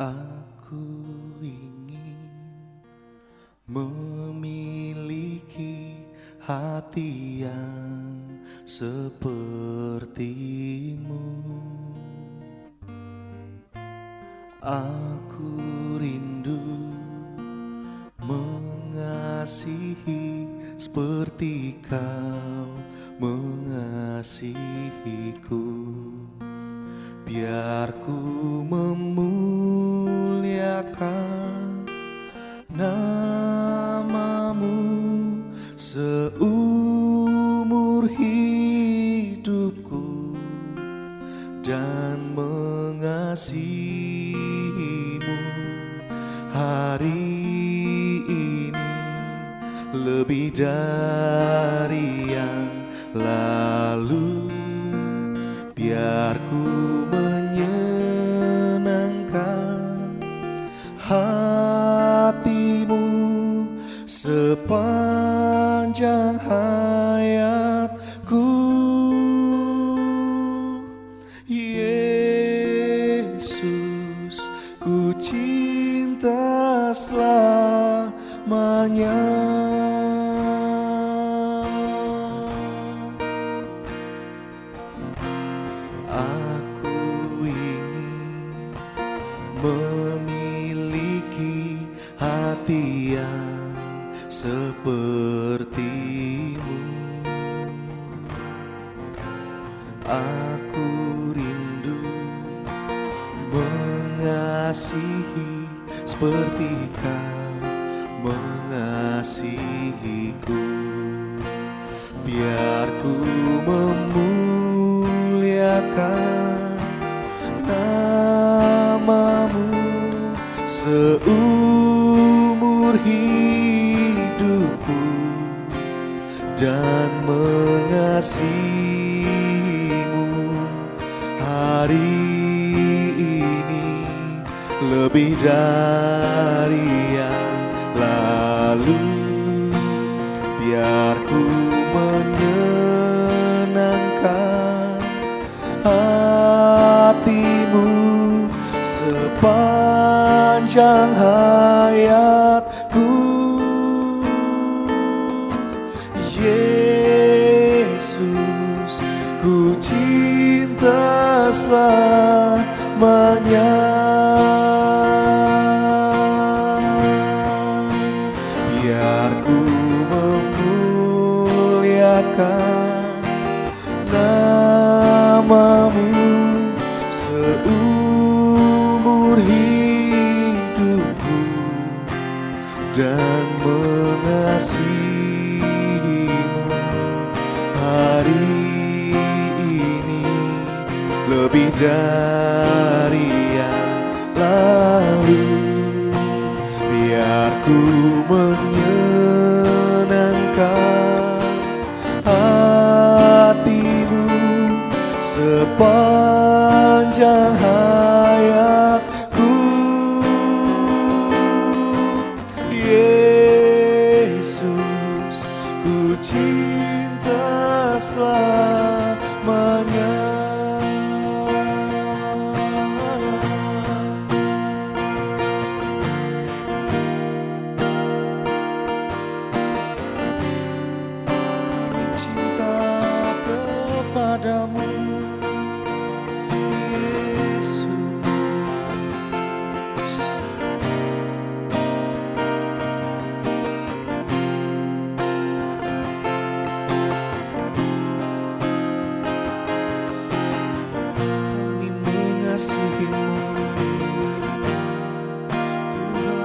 Aku ingin memiliki hati yang sepertimu. Aku rindu mengasihi seperti kau mengasihiku. Biar ku memuliakan namamu seumur hidupku dan mengasihimu hari ini lebih dari yang lalu. Biar ku menyenangkan hatimu sepanjang hayatku. Yesus, ku cinta selamanya. Aku ingin memiliki hati yang sepertimu. Aku rindu mengasihi seperti kau mengasihiku. Biar ku memuliakan namamu seumur hidupku dan mengasihimu hari ini lebih dari yang lalu. Biar ku menyenangkan hatimu sepanjang hayatku. Yesus, ku cinta selamanya. Biar ku memuliakan namamu seumur hidupku dan mengasihimu hari ini lebih dari yang lalu. Biar ku menyenangkan hatimu sepanjang hayatku. Yesus, ku cinta selamanya. Kami cinta kepadamu, kami mengasihimu Tuhan.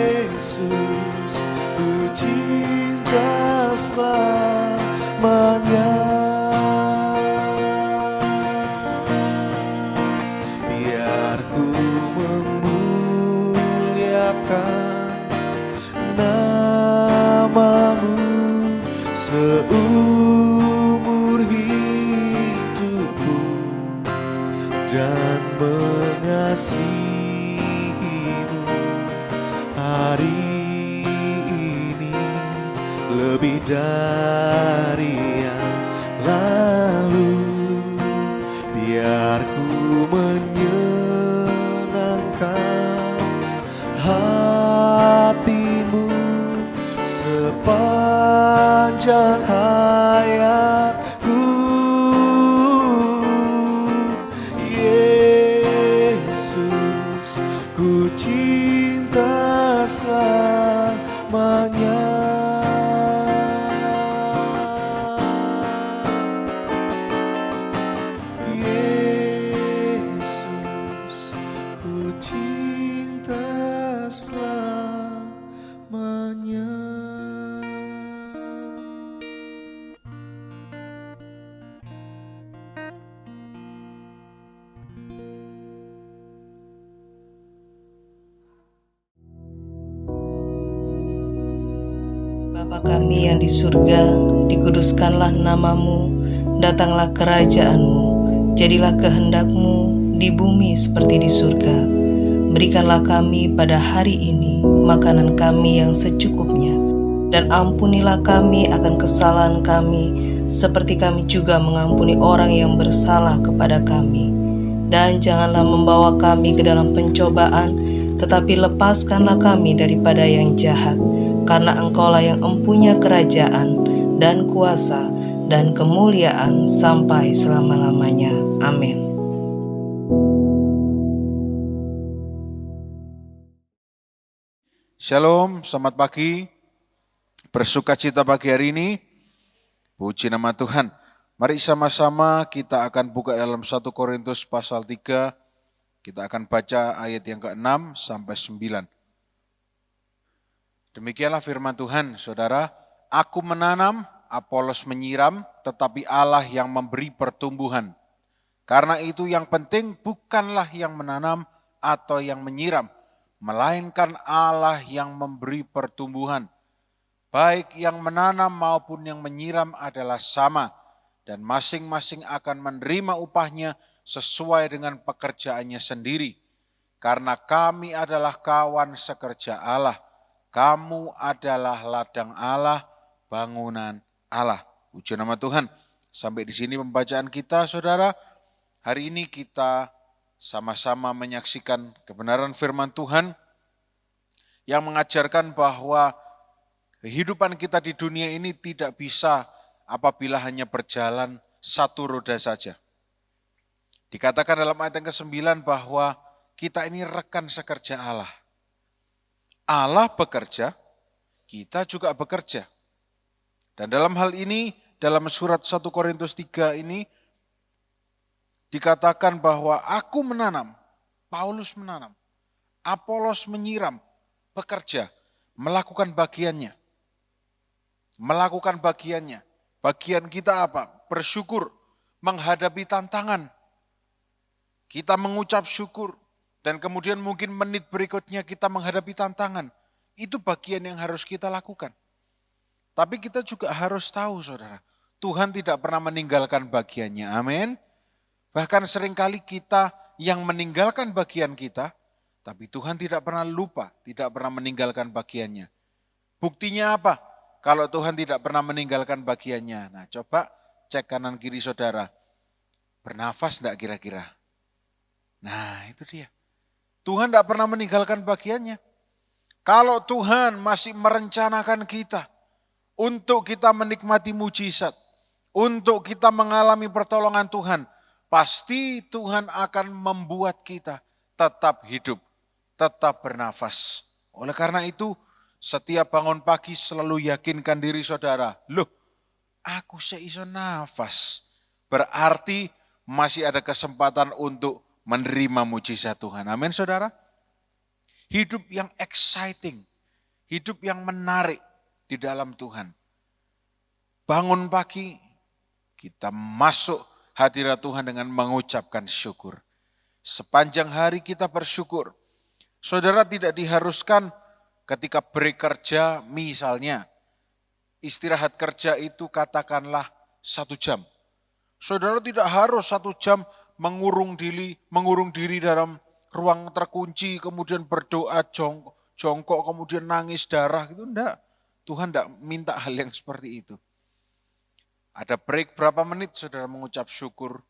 Yesus, ku cinta selamanya. Biar ku memuliakan namamu seumur hidupku dan mengasihimu hari lebih dari yang lalu. Biar ku menyenangkan hatimu sepanjang hayatku. Yesus, ku cinta selamanya. Yesus, ku cinta selamanya. Bapa kami yang di surga, dikuduskanlah namamu, datanglah kerajaanmu, jadilah kehendak-Mu di bumi seperti di surga. Berikanlah kami pada hari ini makanan kami yang secukupnya, dan ampunilah kami akan kesalahan kami, seperti kami juga mengampuni orang yang bersalah kepada kami. Dan janganlah membawa kami ke dalam pencobaan, tetapi lepaskanlah kami daripada yang jahat. Karena Engkaulah yang empunya kerajaan dan kuasa dan kemuliaan sampai selama-lamanya. Amin. Shalom, selamat pagi. Bersukacita pagi hari ini. Puji nama Tuhan. Mari sama-sama kita akan buka dalam 1 Korintus pasal 3. Kita akan baca ayat yang ke-6 sampai 9. Demikianlah firman Tuhan, saudara. Aku menanam, Apolos menyiram, tetapi Allah yang memberi pertumbuhan. Karena itu yang penting bukanlah yang menanam atau yang menyiram, melainkan Allah yang memberi pertumbuhan. Baik yang menanam maupun yang menyiram adalah sama, dan masing-masing akan menerima upahnya sesuai dengan pekerjaannya sendiri. Karena kami adalah kawan sekerja Allah. Kamu adalah ladang Allah, bangunan Allah. Puji nama Tuhan. Sampai di sini pembacaan kita, saudara. Hari ini kita sama-sama menyaksikan kebenaran firman Tuhan yang mengajarkan bahwa kehidupan kita di dunia ini tidak bisa apabila hanya berjalan satu roda saja. Dikatakan dalam ayat yang ke-9 bahwa kita ini rekan sekerja Allah. Allah bekerja, kita juga bekerja. Dan dalam hal ini, dalam surat 1 Korintus 3 ini, dikatakan bahwa aku menanam, Paulus menanam, Apolos menyiram, bekerja, melakukan bagiannya. Melakukan bagiannya. Bagian kita apa? Bersyukur, menghadapi tantangan. Kita mengucap syukur. Dan kemudian mungkin menit berikutnya kita menghadapi tantangan. Itu bagian yang harus kita lakukan. Tapi kita juga harus tahu, saudara, Tuhan tidak pernah meninggalkan bagiannya. Amin. Bahkan seringkali kita yang meninggalkan bagian kita, tapi Tuhan tidak pernah lupa, tidak pernah meninggalkan bagiannya. Buktinya apa? Kalau Tuhan tidak pernah meninggalkan bagiannya. Nah, coba cek kanan kiri saudara. Bernafas enggak kira-kira? Nah, itu dia. Tuhan tidak pernah meninggalkan bagiannya. Kalau Tuhan masih merencanakan kita untuk kita menikmati mujizat, untuk kita mengalami pertolongan Tuhan, pasti Tuhan akan membuat kita tetap hidup, tetap bernafas. Oleh karena itu, setiap bangun pagi selalu yakinkan diri saudara, loh, aku seiso nafas. Berarti masih ada kesempatan untuk menerima mujizat Tuhan. Amin, saudara. Hidup yang exciting, hidup yang menarik di dalam Tuhan. Bangun pagi, kita masuk hadirat Tuhan dengan mengucapkan syukur. Sepanjang hari kita bersyukur. Saudara tidak diharuskan ketika break kerja, misalnya istirahat kerja itu katakanlah 1 jam. Saudara tidak harus 1 jam mengurung diri dalam ruang terkunci, kemudian berdoa jongkok, kemudian nangis darah, gitu enggak. Tuhan tidak minta hal yang seperti itu. Ada break berapa menit saudara mengucap syukur.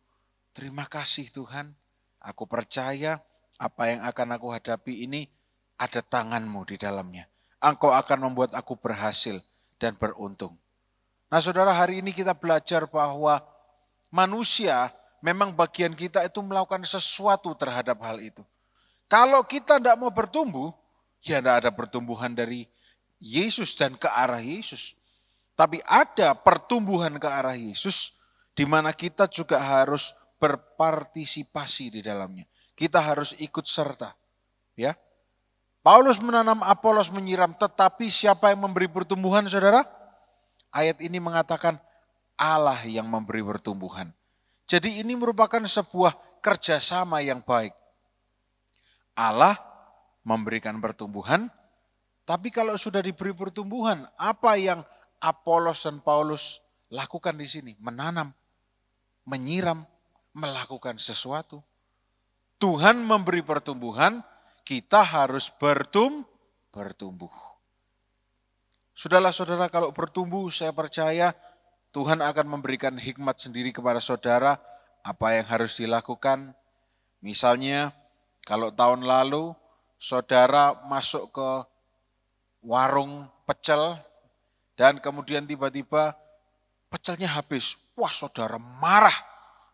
Terima kasih Tuhan, aku percaya apa yang akan aku hadapi ini ada tangan-Mu di dalamnya. Engkau akan membuat aku berhasil dan beruntung. Nah saudara, hari ini kita belajar bahwa manusia memang bagian kita itu melakukan sesuatu terhadap hal itu. Kalau kita tidak mau bertumbuh, ya tidak ada pertumbuhan dari Yesus dan ke arah Yesus. Tapi ada pertumbuhan ke arah Yesus di mana kita juga harus berpartisipasi di dalamnya. Kita harus ikut serta. Ya. Paulus menanam, Apolos menyiram, tetapi siapa yang memberi pertumbuhan saudara? Ayat ini mengatakan Allah yang memberi pertumbuhan. Jadi ini merupakan sebuah kerjasama yang baik. Allah memberikan pertumbuhan, tapi kalau sudah diberi pertumbuhan, apa yang Apolos dan Paulus lakukan di sini? Menanam, menyiram, melakukan sesuatu. Tuhan memberi pertumbuhan, kita harus bertumbuh. Sudahlah saudara, kalau bertumbuh saya percaya Tuhan akan memberikan hikmat sendiri kepada saudara apa yang harus dilakukan. Misalnya kalau tahun lalu saudara masuk ke warung pecel dan kemudian tiba-tiba pecelnya habis. Wah saudara marah,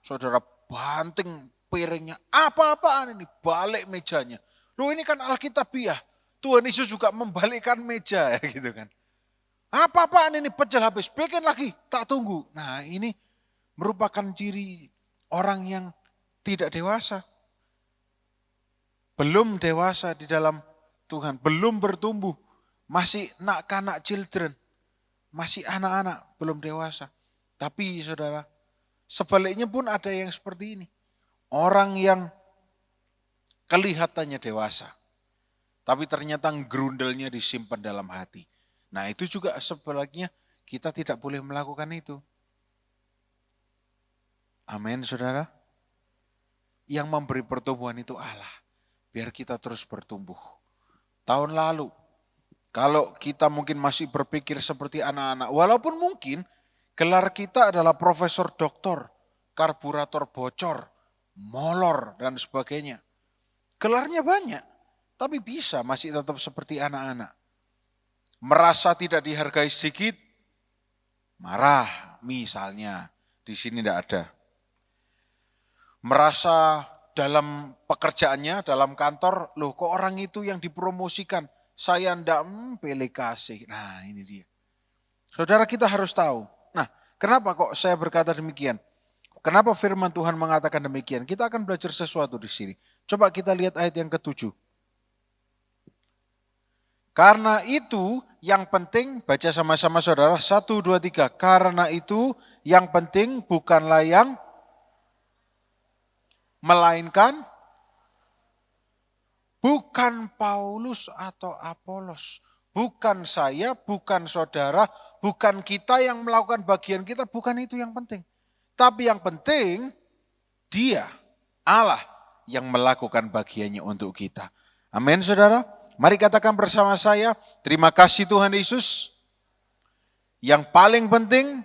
saudara banting piringnya, apa-apaan ini, balik mejanya. Loh ini kan Alkitabiah, Tuhan Yesus juga membalikkan meja ya gitu kan. Apa-apaan ini pecel habis, bikin lagi, tak tunggu. Nah ini merupakan ciri orang yang tidak dewasa. Belum dewasa di dalam Tuhan, belum bertumbuh, masih kanak children, masih anak-anak, belum dewasa. Tapi saudara, sebaliknya pun ada yang seperti ini. Orang yang kelihatannya dewasa, tapi ternyata gerundelnya disimpan dalam hati. Nah itu juga sebaliknya kita tidak boleh melakukan itu. Amin saudara. Yang memberi pertumbuhan itu Allah. Biar kita terus bertumbuh. Tahun lalu, kalau kita mungkin masih berpikir seperti anak-anak, walaupun mungkin gelar kita adalah profesor doktor, karburator bocor, molor dan sebagainya. Gelarnya banyak, tapi bisa masih tetap seperti anak-anak. Merasa tidak dihargai sedikit, marah misalnya, di sini tidak ada. Merasa dalam pekerjaannya, dalam kantor, loh kok orang itu yang dipromosikan, saya ndak pilih kasih. Nah ini dia. Saudara kita harus tahu. Nah kenapa kok saya berkata demikian? Kenapa firman Tuhan mengatakan demikian? Kita akan belajar sesuatu di sini. Coba kita lihat ayat yang ke-7. Karena itu yang penting, baca sama-sama saudara, 1, 2, 3. Karena itu yang penting bukanlah yang melainkan bukan Paulus atau Apolos. Bukan saya, bukan saudara, bukan kita yang melakukan bagian kita, bukan itu yang penting. Tapi yang penting Dia, Allah yang melakukan bagiannya untuk kita. Amin saudara. Mari katakan bersama saya, terima kasih Tuhan Yesus. Yang paling penting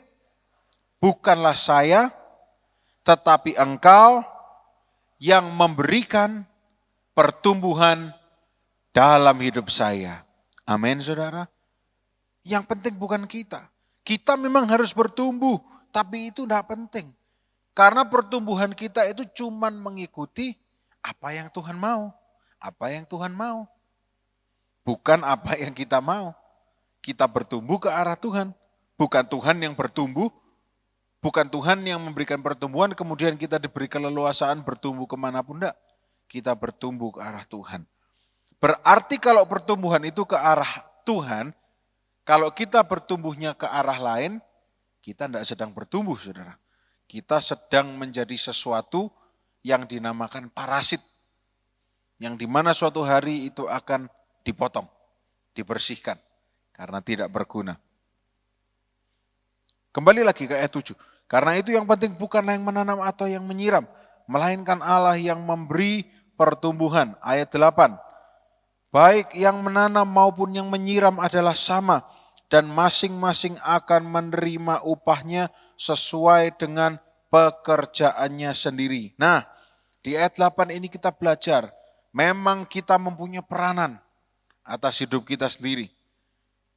bukanlah saya, tetapi Engkau yang memberikan pertumbuhan dalam hidup saya. Amin saudara. Yang penting bukan kita. Kita memang harus bertumbuh, tapi itu tidak penting. Karena pertumbuhan kita itu cuma mengikuti apa yang Tuhan mau. Apa yang Tuhan mau. Bukan apa yang kita mau. Kita bertumbuh ke arah Tuhan. Bukan Tuhan yang bertumbuh. Bukan Tuhan yang memberikan pertumbuhan kemudian kita diberi keleluasaan bertumbuh kemanapun. Enggak. Kita bertumbuh ke arah Tuhan. Berarti kalau pertumbuhan itu ke arah Tuhan, kalau kita bertumbuhnya ke arah lain, kita tidak sedang bertumbuh saudara. Kita sedang menjadi sesuatu yang dinamakan parasit. Yang dimana suatu hari itu akan dipotong, dibersihkan, karena tidak berguna. Kembali lagi ke ayat 7. Karena itu yang penting bukanlah yang menanam atau yang menyiram, melainkan Allah yang memberi pertumbuhan. Ayat 8. Baik yang menanam maupun yang menyiram adalah sama, dan masing-masing akan menerima upahnya sesuai dengan pekerjaannya sendiri. Nah, di ayat 8 ini kita belajar, memang kita mempunyai peranan atas hidup kita sendiri.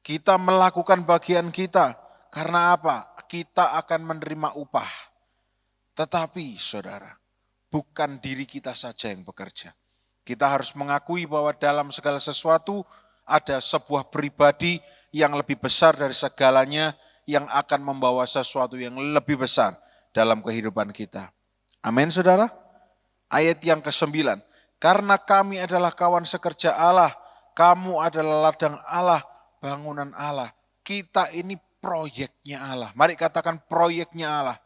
Kita melakukan bagian kita, karena apa? Kita akan menerima upah. Tetapi saudara, bukan diri kita saja yang bekerja. Kita harus mengakui bahwa dalam segala sesuatu ada sebuah pribadi yang lebih besar dari segalanya yang akan membawa sesuatu yang lebih besar dalam kehidupan kita. Amin saudara. Ayat yang ke-9. Karena kami adalah kawan sekerja Allah, kamu adalah ladang Allah, bangunan Allah. Kita ini proyeknya Allah. Mari katakan proyeknya Allah.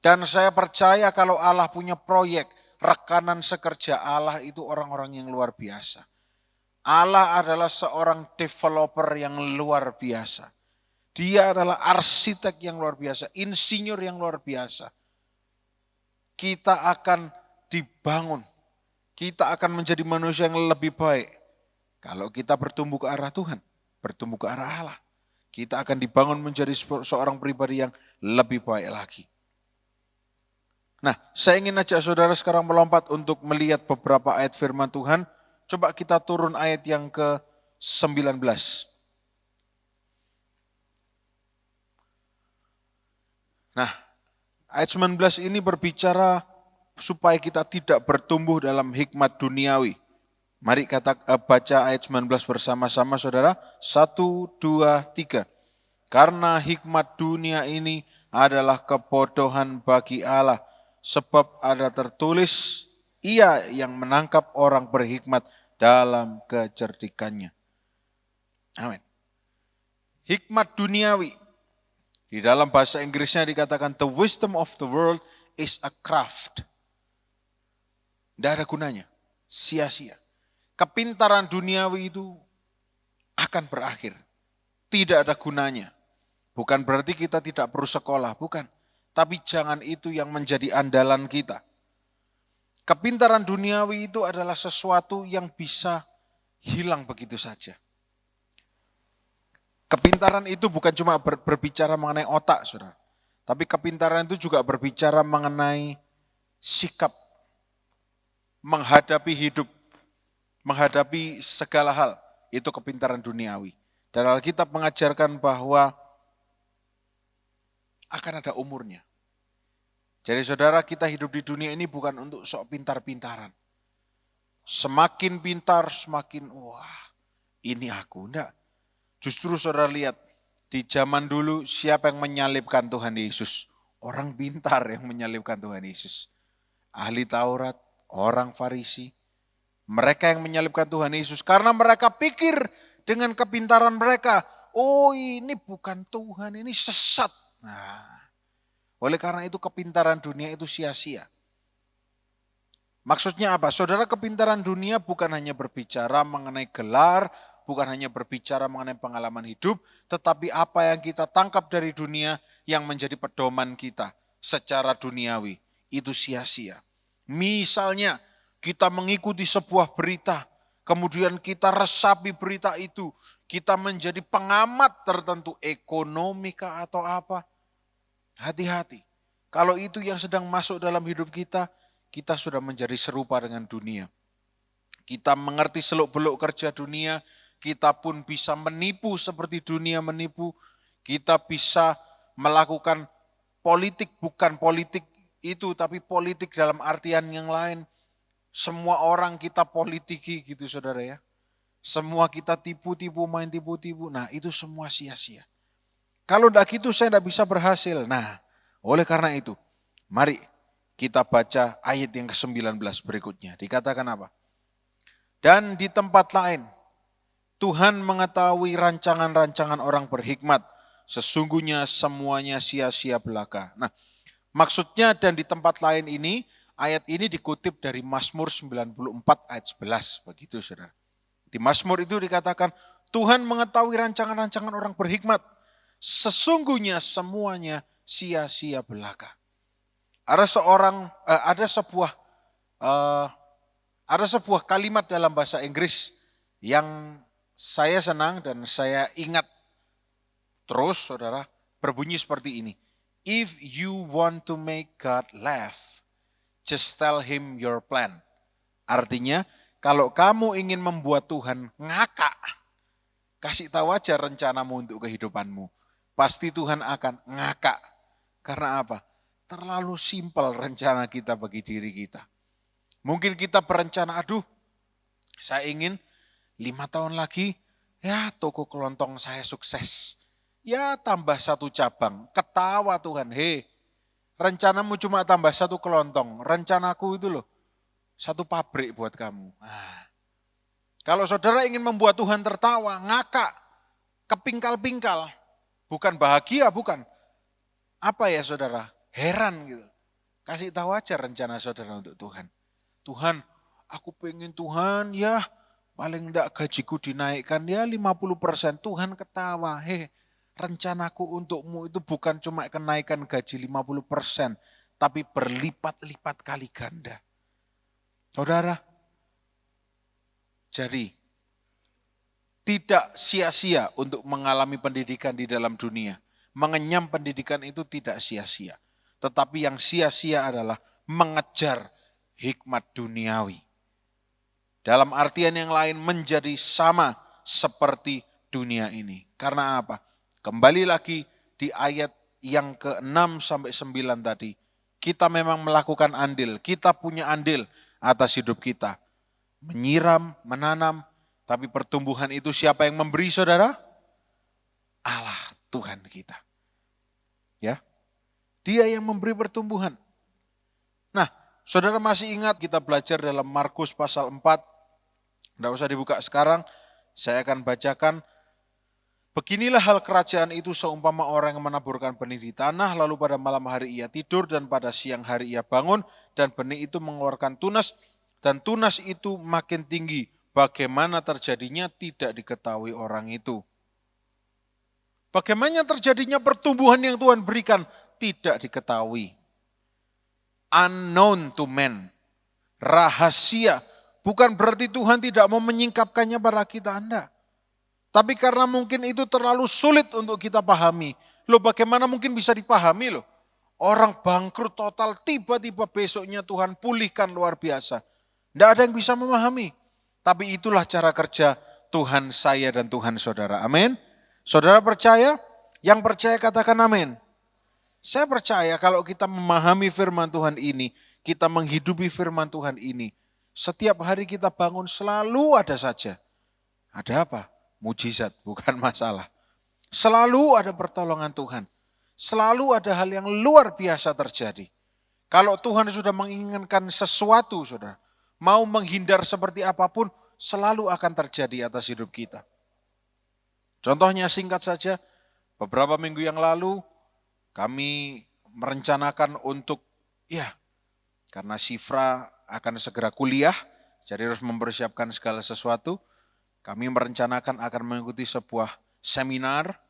Dan saya percaya kalau Allah punya proyek, rekanan sekerja Allah itu orang-orang yang luar biasa. Allah adalah seorang developer yang luar biasa. Dia adalah arsitek yang luar biasa, insinyur yang luar biasa. Kita akan dibangun, kita akan menjadi manusia yang lebih baik. Kalau kita bertumbuh ke arah Tuhan, bertumbuh ke arah Allah, kita akan dibangun menjadi seorang pribadi yang lebih baik lagi. Nah, saya ingin ajak saudara sekarang melompat untuk melihat beberapa ayat firman Tuhan. Coba kita turun ayat yang ke-19. Nah, ayat 19 ini berbicara supaya kita tidak bertumbuh dalam hikmat duniawi. Mari baca ayat 19 bersama-sama saudara. 1, 2, 3. Karena hikmat dunia ini adalah kebodohan bagi Allah. Sebab ada tertulis, ia yang menangkap orang berhikmat dalam kecerdikannya. Amin. Hikmat duniawi. Di dalam bahasa Inggrisnya dikatakan the wisdom of the world is a craft. Tidak ada gunanya, sia-sia. Kepintaran duniawi itu akan berakhir. Tidak ada gunanya. Bukan berarti kita tidak perlu sekolah, bukan. Tapi jangan itu yang menjadi andalan kita. Kepintaran duniawi itu adalah sesuatu yang bisa hilang begitu saja. Kepintaran itu bukan cuma berbicara mengenai otak, saudara. Tapi kepintaran itu juga berbicara mengenai sikap, menghadapi hidup, menghadapi segala hal. Itu kepintaran duniawi. Dan Alkitab mengajarkan bahwa akan ada umurnya. Jadi saudara, kita hidup di dunia ini bukan untuk sok pintar-pintaran. Semakin pintar, semakin wah ini aku. Enggak. Justru saudara lihat, di zaman dulu siapa yang menyalibkan Tuhan Yesus? Orang pintar yang menyalibkan Tuhan Yesus. Ahli Taurat, orang Farisi. Mereka yang menyalibkan Tuhan Yesus karena mereka pikir dengan kepintaran mereka, oh ini bukan Tuhan, ini sesat. Nah, oleh karena itu kepintaran dunia itu sia-sia. Maksudnya apa? Saudara, kepintaran dunia bukan hanya berbicara mengenai gelar, bukan hanya berbicara mengenai pengalaman hidup, tetapi apa yang kita tangkap dari dunia yang menjadi pedoman kita secara duniawi, itu sia-sia. Misalnya kita mengikuti sebuah berita, kemudian kita resapi berita itu, kita menjadi pengamat tertentu, ekonomi kah atau apa. Hati-hati, kalau itu yang sedang masuk dalam hidup kita, kita sudah menjadi serupa dengan dunia. Kita mengerti seluk-beluk kerja dunia, kita pun bisa menipu seperti dunia menipu. Kita bisa melakukan politik, bukan politik itu, tapi politik dalam artian yang lain. Semua orang kita politiki gitu saudara ya. Semua kita tipu-tipu, main tipu-tipu. Nah itu semua sia-sia. Kalau tidak gitu saya tidak bisa berhasil. Nah oleh karena itu mari kita baca ayat yang ke-19 berikutnya. Dikatakan apa? Dan di tempat lain Tuhan mengetahui rancangan-rancangan orang berhikmat. Sesungguhnya semuanya sia-sia belaka. Nah maksudnya dan di tempat lain ini, ayat ini dikutip dari Mazmur 94 ayat 11. Begitu saudara. Di Mazmur itu dikatakan Tuhan mengetahui rancangan-rancangan orang berhikmat. Sesungguhnya semuanya sia-sia belaka. Ada sebuah kalimat dalam bahasa Inggris yang saya senang dan saya ingat Terus saudara, berbunyi seperti ini. If you want to make God laugh, just tell him your plan. Artinya, kalau kamu ingin membuat Tuhan ngakak, kasih tahu aja rencanamu untuk kehidupanmu. Pasti Tuhan akan ngakak. Karena apa? Terlalu simpel rencana kita bagi diri kita. Mungkin kita berencana, aduh saya ingin 5 tahun lagi, ya toko kelontong saya sukses. Ya tambah 1 cabang, ketawa Tuhan. Hei, rencanamu cuma tambah 1 kelontong, rencanaku itu loh 1 pabrik buat kamu. Kalau saudara ingin membuat Tuhan tertawa, ngakak, kepingkal-pingkal, bukan bahagia, bukan. Apa ya saudara? Heran gitu. Kasih tahu aja rencana saudara untuk Tuhan. Tuhan, aku pengen Tuhan ya paling enggak gajiku dinaikkan ya 50%. Tuhan ketawa, rencanaku untukmu itu bukan cuma kenaikan gaji 50%, tapi berlipat-lipat kali ganda. Saudara, jadi tidak sia-sia untuk mengalami pendidikan di dalam dunia. Mengenyam pendidikan itu tidak sia-sia. Tetapi yang sia-sia adalah mengejar hikmat duniawi. Dalam artian yang lain menjadi sama seperti dunia ini. Karena apa? Kembali lagi di ayat yang ke-6 sampai 9 tadi. Kita memang melakukan andil, kita punya andil atas hidup kita. Menyiram, menanam, tapi pertumbuhan itu siapa yang memberi saudara? Allah Tuhan kita. Ya, Dia yang memberi pertumbuhan. Nah, saudara masih ingat kita belajar dalam Markus pasal 4. Tidak usah dibuka sekarang, saya akan bacakan. Beginilah hal kerajaan itu seumpama orang yang menaburkan benih di tanah, lalu pada malam hari ia tidur dan pada siang hari ia bangun dan benih itu mengeluarkan tunas dan tunas itu makin tinggi. Bagaimana terjadinya tidak diketahui orang itu. Bagaimana terjadinya pertumbuhan yang Tuhan berikan tidak diketahui. Unknown to man. Rahasia. Bukan berarti Tuhan tidak mau menyingkapkannya pada kita, enggak. Tapi karena mungkin itu terlalu sulit untuk kita pahami. Loh bagaimana mungkin bisa dipahami loh. Orang bangkrut total tiba-tiba besoknya Tuhan pulihkan luar biasa. Tidak ada yang bisa memahami. Tapi itulah cara kerja Tuhan saya dan Tuhan saudara. Amin. Saudara percaya? Yang percaya katakan amin. Saya percaya kalau kita memahami firman Tuhan ini, kita menghidupi firman Tuhan ini, setiap hari kita bangun selalu ada saja. Ada apa? Mujizat, bukan masalah. Selalu ada pertolongan Tuhan. Selalu ada hal yang luar biasa terjadi. Kalau Tuhan sudah menginginkan sesuatu, saudara, mau menghindar seperti apapun, selalu akan terjadi atas hidup kita. Contohnya singkat saja, beberapa minggu yang lalu kami merencanakan untuk, karena Sifra akan segera kuliah, jadi harus mempersiapkan segala sesuatu. Kami merencanakan akan mengikuti sebuah seminar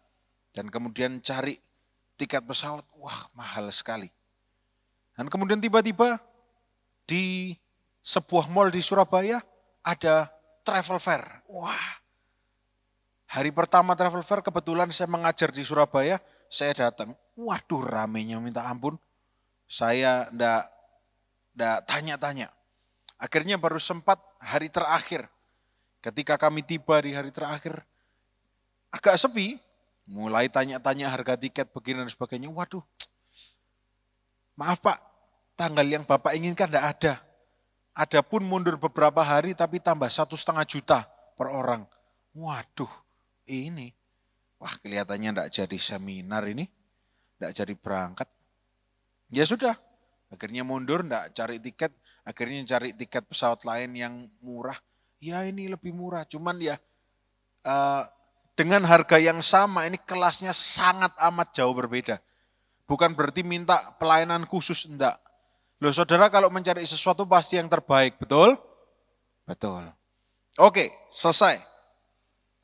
dan kemudian cari tiket pesawat, wah mahal sekali. Dan kemudian tiba-tiba di sebuah mall di Surabaya ada travel fair. Wah, hari pertama travel fair kebetulan saya mengajar di Surabaya, saya datang. Waduh ramenya minta ampun, saya enggak tanya-tanya. Akhirnya baru sempat hari terakhir. Ketika kami tiba di hari terakhir, agak sepi, mulai tanya-tanya harga tiket begini dan sebagainya. Waduh, maaf Pak, tanggal yang Bapak inginkan tidak ada. Ada pun mundur beberapa hari tapi tambah 1,5 juta per orang. Waduh, ini, wah kelihatannya tidak jadi seminar ini, tidak jadi berangkat. Ya sudah, akhirnya mundur, tidak cari tiket, akhirnya cari tiket pesawat lain yang murah. Ya ini lebih murah, cuman ya dengan harga yang sama ini kelasnya sangat amat jauh berbeda. Bukan berarti minta pelayanan khusus, enggak. Loh saudara kalau mencari sesuatu pasti yang terbaik, betul? Betul. Oke, selesai.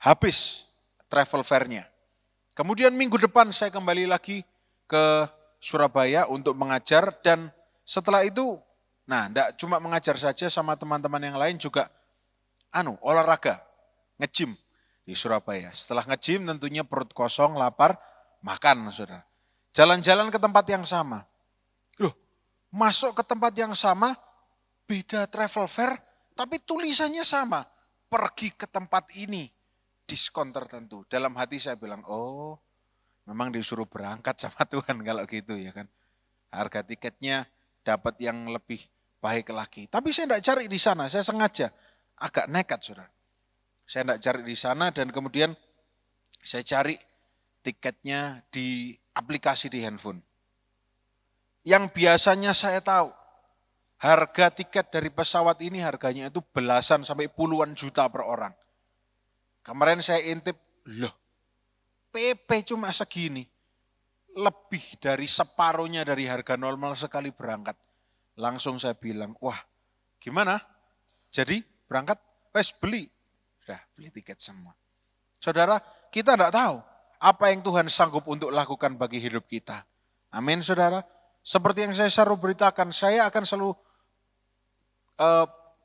Habis travel fair-nya. Kemudian minggu depan saya kembali lagi ke Surabaya untuk mengajar dan setelah itu, enggak cuma mengajar saja sama teman-teman yang lain juga olahraga, nge-gym. di Surabaya. Setelah nge-gym tentunya perut kosong, lapar, makan saudara. Jalan-jalan ke tempat yang sama. Loh, masuk ke tempat yang sama, beda travel fair, tapi tulisannya sama. Pergi ke tempat ini, diskon tertentu. Dalam hati saya bilang, oh memang disuruh berangkat sama Tuhan kalau gitu ya kan. Harga tiketnya dapat yang lebih baik lagi. Tapi saya tidak cari di sana, saya sengaja agak nekat saudara. Saya tidak cari di sana dan kemudian saya cari tiketnya di aplikasi di handphone. Yang biasanya saya tahu, harga tiket dari pesawat ini harganya itu belasan sampai puluhan juta per orang. Kemarin saya intip, loh PP cuma segini. Lebih dari separuhnya dari harga normal sekali berangkat. Langsung saya bilang, wah gimana? Jadi berangkat, wes beli. Sudah beli tiket semua. Saudara, kita tidak tahu apa yang Tuhan sanggup untuk lakukan bagi hidup kita. Amin saudara. Seperti yang saya selalu beritakan, saya akan selalu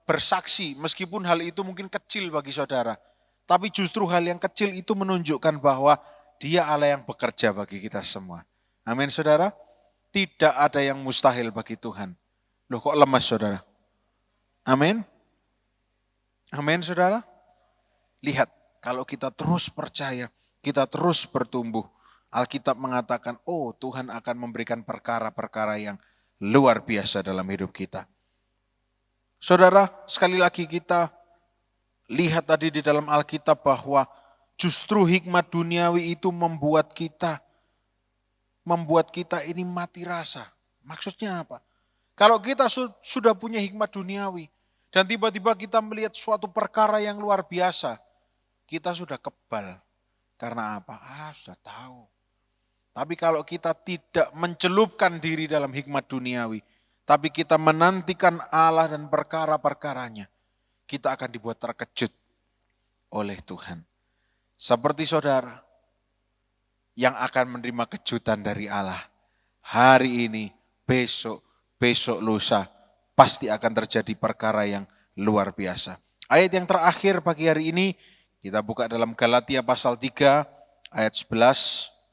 bersaksi meskipun hal itu mungkin kecil bagi saudara. Tapi justru hal yang kecil itu menunjukkan bahwa Dia Allah yang bekerja bagi kita semua. Amin saudara. Tidak ada yang mustahil bagi Tuhan. Loh kok lemas saudara? Amin. Amin saudara. Lihat kalau kita terus percaya, kita terus bertumbuh. Alkitab mengatakan, oh Tuhan akan memberikan perkara-perkara yang luar biasa dalam hidup kita. Saudara, sekali lagi kita lihat tadi di dalam Alkitab bahwa justru hikmat duniawi itu membuat kita ini mati rasa. Maksudnya apa? Kalau kita sudah punya hikmat duniawi dan tiba-tiba kita melihat suatu perkara yang luar biasa, kita sudah kebal. Karena apa? Sudah tahu. Tapi kalau kita tidak mencelupkan diri dalam hikmat duniawi, tapi kita menantikan Allah dan perkara-perkaranya, kita akan dibuat terkejut oleh Tuhan. Seperti saudara yang akan menerima kejutan dari Allah. Hari ini, besok lusa, pasti akan terjadi perkara yang luar biasa. Ayat yang terakhir pagi hari ini, kita buka dalam Galatia pasal 3 ayat 11.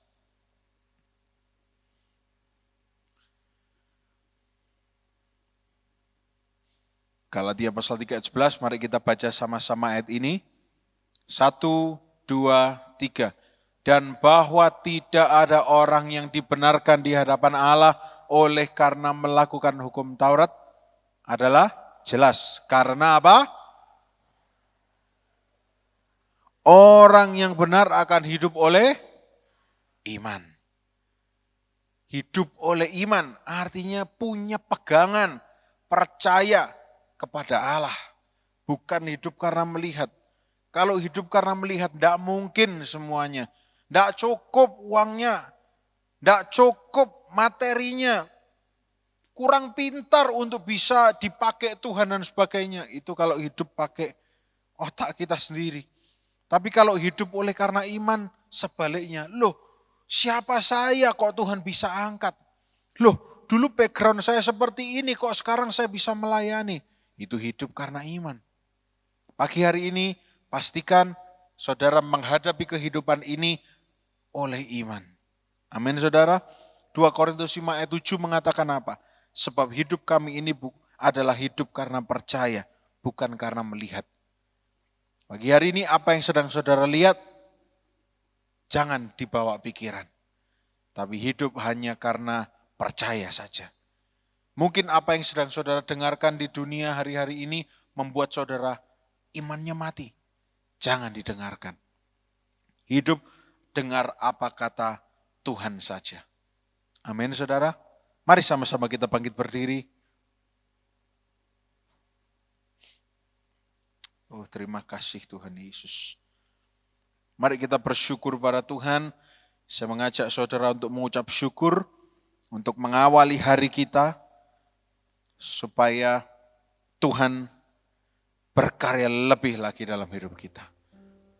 Galatia pasal 3 ayat 11, mari kita baca sama-sama ayat ini. 1, 2, 3. Dan bahwa tidak ada orang yang dibenarkan di hadapan Allah oleh karena melakukan hukum Taurat adalah jelas. Karena apa? Orang yang benar akan hidup oleh iman. Hidup oleh iman artinya punya pegangan, percaya kepada Allah. Bukan hidup karena melihat. Kalau hidup karena melihat tidak mungkin semuanya. Tidak cukup uangnya, tidak cukup materinya, kurang pintar untuk bisa dipakai Tuhan dan sebagainya. Itu kalau hidup pakai otak kita sendiri. Tapi kalau hidup oleh karena iman, sebaliknya. Loh, siapa saya kok Tuhan bisa angkat? Loh, dulu background saya seperti ini kok sekarang saya bisa melayani. Itu hidup karena iman. Pagi hari ini pastikan saudara menghadapi kehidupan ini oleh iman. Amin saudara. 2 Korintus 5 ayat 7 mengatakan apa? Sebab hidup kami ini adalah hidup karena percaya, bukan karena melihat. Pagi hari ini apa yang sedang saudara lihat, jangan dibawa pikiran. Tapi hidup hanya karena percaya saja. Mungkin apa yang sedang saudara dengarkan di dunia hari-hari ini membuat saudara imannya mati. Jangan didengarkan. Hidup dengar apa kata Tuhan saja. Amin saudara. Mari sama-sama kita bangkit berdiri. Oh terima kasih Tuhan Yesus. Mari kita bersyukur pada Tuhan. Saya mengajak saudara untuk mengucap syukur. Untuk mengawali hari kita. Supaya Tuhan berkarya lebih lagi dalam hidup kita.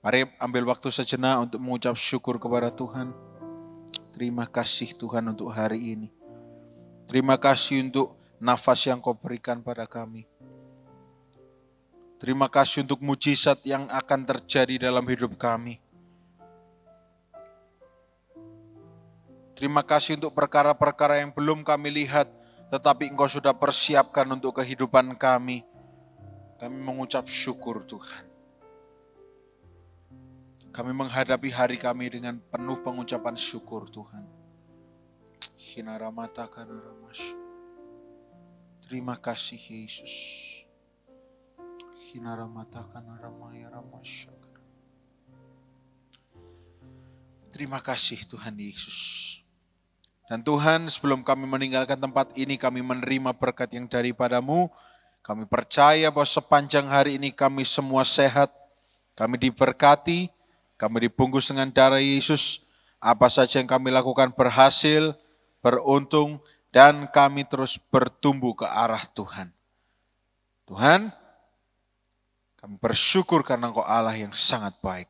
Mari ambil waktu sejenak untuk mengucap syukur kepada Tuhan. Terima kasih Tuhan untuk hari ini. Terima kasih untuk nafas yang Kau berikan pada kami. Terima kasih untuk mujizat yang akan terjadi dalam hidup kami. Terima kasih untuk perkara-perkara yang belum kami lihat, tetapi Engkau sudah persiapkan untuk kehidupan kami. Kami mengucap syukur Tuhan. Kami menghadapi hari kami dengan penuh pengucapan syukur Tuhan. Terima kasih Yesus. Terima kasih Tuhan Yesus. Dan Tuhan, sebelum kami meninggalkan tempat ini, kami menerima berkat yang daripada-Mu. Kami percaya bahwa sepanjang hari ini kami semua sehat, kami diberkati, kami dibungkus dengan darah Yesus. Apa saja yang kami lakukan berhasil, beruntung, dan kami terus bertumbuh ke arah Tuhan. Tuhan, kami bersyukur karena Engkau Allah yang sangat baik.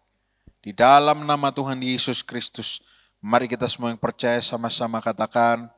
Di dalam nama Tuhan Yesus Kristus, mari kita semua yang percaya sama-sama katakan,